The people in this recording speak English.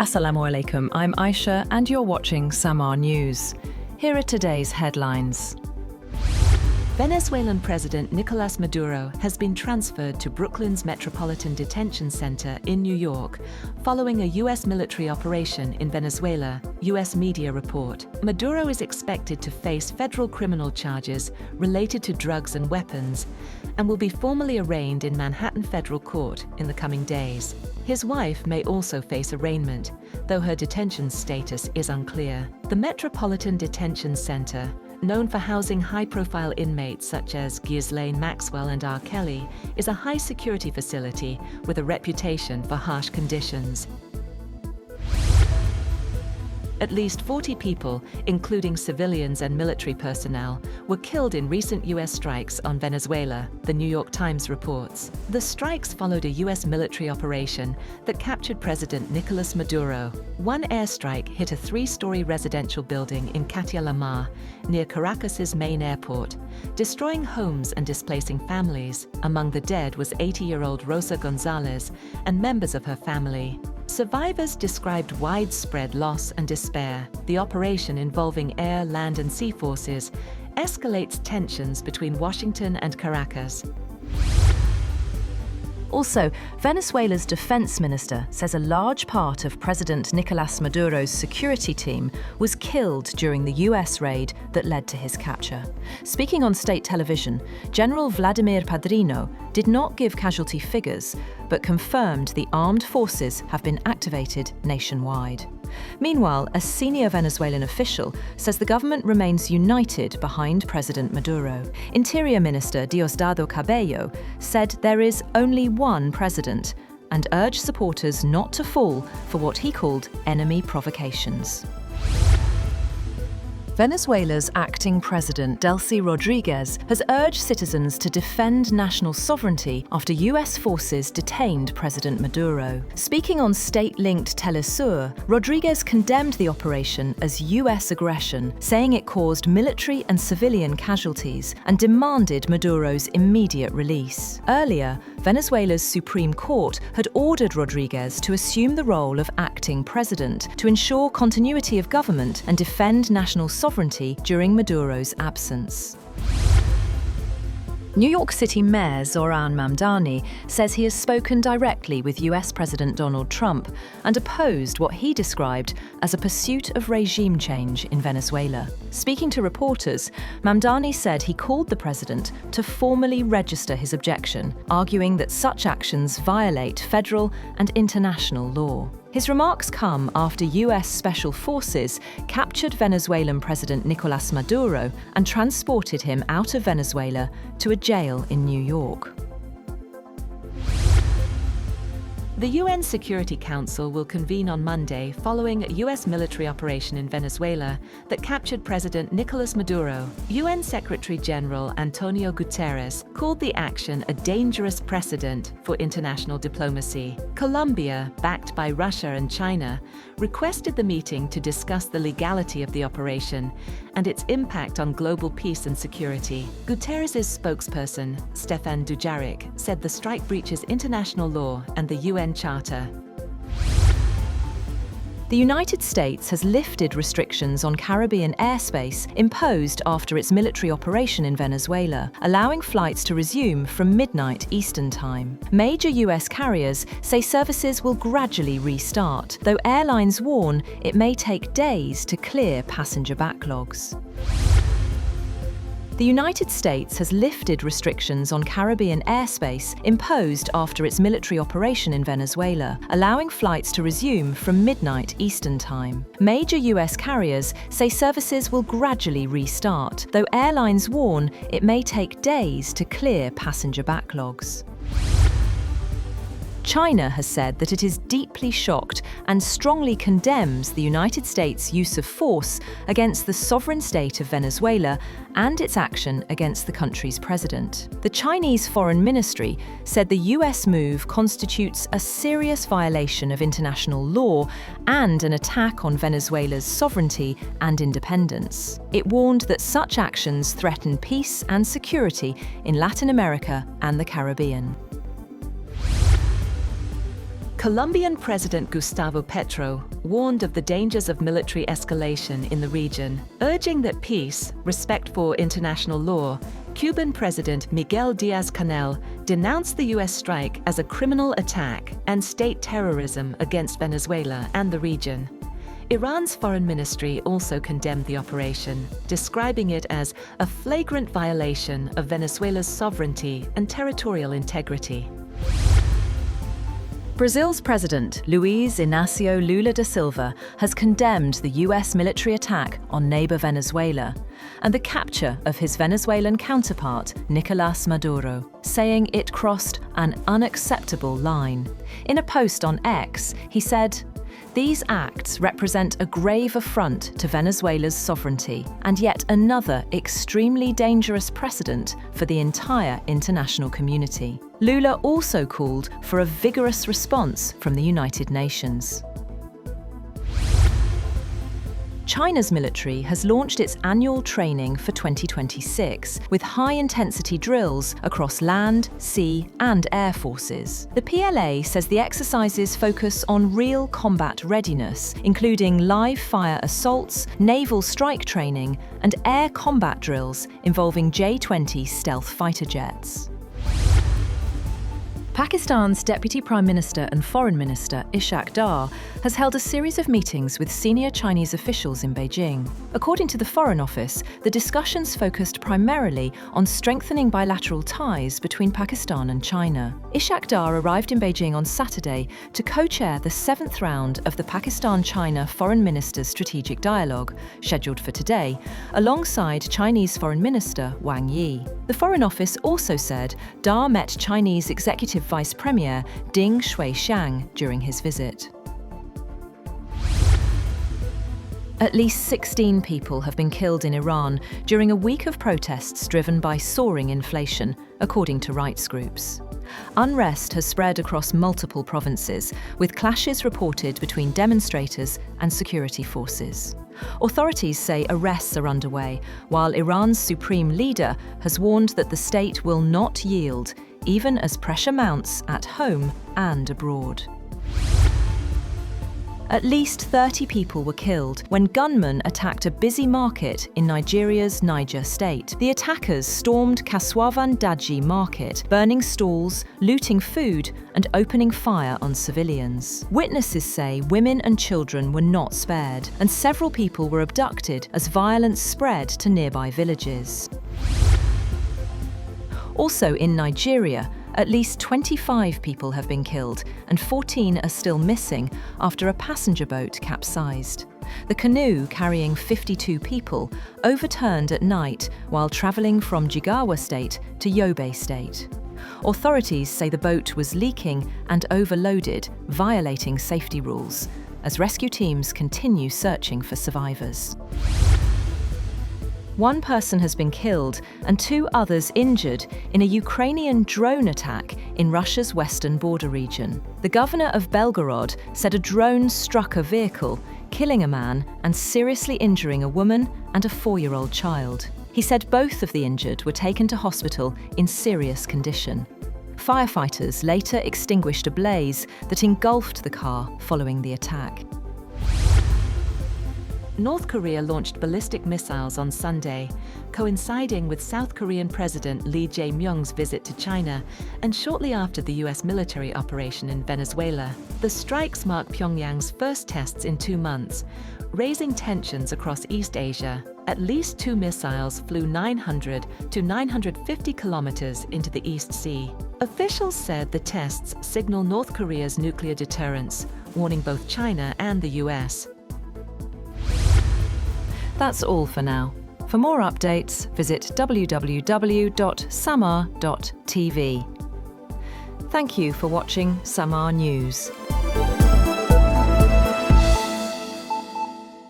Assalamu alaikum, I'm Aisha and you're watching Samaa News. Here are today's headlines. Venezuelan President Nicolás Maduro has been transferred to Brooklyn's Metropolitan Detention Center in New York following a U.S. military operation in Venezuela, U.S. media report. Maduro is expected to face federal criminal charges related to drugs and weapons and will be formally arraigned in Manhattan Federal Court in the coming days. His wife may also face arraignment, though her detention status is unclear. The Metropolitan Detention Center, known for housing high-profile inmates such as Ghislaine Maxwell and R. Kelly, is a high-security facility with a reputation for harsh conditions. At least 40 people, including civilians and military personnel, were killed in recent U.S. strikes on Venezuela, the New York Times reports. The strikes followed a U.S. military operation that captured President Nicolás Maduro. One airstrike hit a three-story residential building in Catia La Mar, near Caracas's main airport, destroying homes and displacing families. Among the dead was 80-year-old Rosa Gonzalez and members of her family. Survivors described widespread loss and despair. The operation, involving air, land, and sea forces, escalates tensions between Washington and Caracas. Also, Venezuela's defense minister says a large part of President Nicolás Maduro's security team was killed during the US raid that led to his capture. Speaking on state television, General Vladimir Padrino did not give casualty figures, but confirmed the armed forces have been activated nationwide. Meanwhile, a senior Venezuelan official says the government remains united behind President Maduro. Interior Minister Diosdado Cabello said there is only one president and urged supporters not to fall for what he called enemy provocations. Venezuela's acting president, Delcy Rodriguez, has urged citizens to defend national sovereignty after US forces detained President Maduro. Speaking on state-linked Telesur, Rodriguez condemned the operation as US aggression, saying it caused military and civilian casualties, and demanded Maduro's immediate release. Earlier, Venezuela's Supreme Court had ordered Rodriguez to assume the role of acting president to ensure continuity of government and defend national sovereignty during Maduro's absence. New York City Mayor Zoran Mamdani says he has spoken directly with US President Donald Trump and opposed what he described as a pursuit of regime change in Venezuela. Speaking to reporters, Mamdani said he called the president to formally register his objection, arguing that such actions violate federal and international law. His remarks come after US Special Forces captured Venezuelan President Nicolás Maduro and transported him out of Venezuela to a jail in New York. The UN Security Council will convene on Monday following a US military operation in Venezuela that captured President Nicolás Maduro. UN Secretary-General Antonio Guterres called the action a dangerous precedent for international diplomacy. Colombia, backed by Russia and China, requested the meeting to discuss the legality of the operation and its impact on global peace and security. Guterres' spokesperson, Stefan Dujarric, said the strike breaches international law and the UN Charter. The United States has lifted restrictions on Caribbean airspace imposed after its military operation in Venezuela, allowing flights to resume from midnight Eastern Time. Major US carriers say services will gradually restart, though airlines warn it may take days to clear passenger backlogs. The United States has lifted restrictions on Caribbean airspace imposed after its military operation in Venezuela, allowing flights to resume from midnight Eastern Time. Major US carriers say services will gradually restart, though airlines warn it may take days to clear passenger backlogs. China has said that it is deeply shocked and strongly condemns the United States' use of force against the sovereign state of Venezuela and its action against the country's president. The Chinese Foreign Ministry said the US move constitutes a serious violation of international law and an attack on Venezuela's sovereignty and independence. It warned that such actions threaten peace and security in Latin America and the Caribbean. Colombian President Gustavo Petro warned of the dangers of military escalation in the region, urging that peace, respect for international law. Cuban President Miguel Díaz-Canel denounced the U.S. strike as a criminal attack and state terrorism against Venezuela and the region. Iran's foreign ministry also condemned the operation, describing it as a flagrant violation of Venezuela's sovereignty and territorial integrity. Brazil's president, Luiz Inácio Lula da Silva, has condemned the U.S. military attack on neighbor Venezuela and the capture of his Venezuelan counterpart, Nicolás Maduro, saying it crossed an unacceptable line. In a post on X, he said, "These acts represent a grave affront to Venezuela's sovereignty and yet another extremely dangerous precedent for the entire international community." Lula also called for a vigorous response from the United Nations. China's military has launched its annual training for 2026, with high-intensity drills across land, sea, and air forces. The PLA says the exercises focus on real combat readiness, including live-fire assaults, naval strike training, and air combat drills involving J-20 stealth fighter jets. Pakistan's Deputy Prime Minister and Foreign Minister Ishaq Dar has held a series of meetings with senior Chinese officials in Beijing. According to the Foreign Office, the discussions focused primarily on strengthening bilateral ties between Pakistan and China. Ishaq Dar arrived in Beijing on Saturday to co-chair the 7th round of the Pakistan-China Foreign Ministers' Strategic Dialogue, scheduled for today, alongside Chinese Foreign Minister Wang Yi. The Foreign Office also said Dar met Chinese Executive Vice Premier Ding Shuixiang during his visit. At least 16 people have been killed in Iran during a week of protests driven by soaring inflation, according to rights groups. Unrest has spread across multiple provinces, with clashes reported between demonstrators and security forces. Authorities say arrests are underway, while Iran's supreme leader has warned that the state will not yield, even as pressure mounts at home and abroad. At least 30 people were killed when gunmen attacked a busy market in Nigeria's Niger state. The attackers stormed Kasuavan Daji market, burning stalls, looting food, and opening fire on civilians. Witnesses say women and children were not spared, and several people were abducted as violence spread to nearby villages. Also in Nigeria, at least 25 people have been killed and 14 are still missing after a passenger boat capsized. The canoe carrying 52 people overturned at night while travelling from Jigawa State to Yobe State. Authorities say the boat was leaking and overloaded, violating safety rules, as rescue teams continue searching for survivors. One person has been killed and 2 others injured in a Ukrainian drone attack in Russia's western border region. The governor of Belgorod said a drone struck a vehicle, killing a man and seriously injuring a woman and a 4-year-old child. He said both of the injured were taken to hospital in serious condition. Firefighters later extinguished a blaze that engulfed the car following the attack. North Korea launched ballistic missiles on Sunday, coinciding with South Korean President Lee Jae-myung's visit to China and shortly after the U.S. military operation in Venezuela. The strikes mark Pyongyang's first tests in 2 months, raising tensions across East Asia. At least 2 missiles flew 900 to 950 kilometers into the East Sea. Officials said the tests signal North Korea's nuclear deterrence, warning both China and the U.S. That's all for now. For more updates, visit www.samaa.tv. Thank you for watching Samaa News.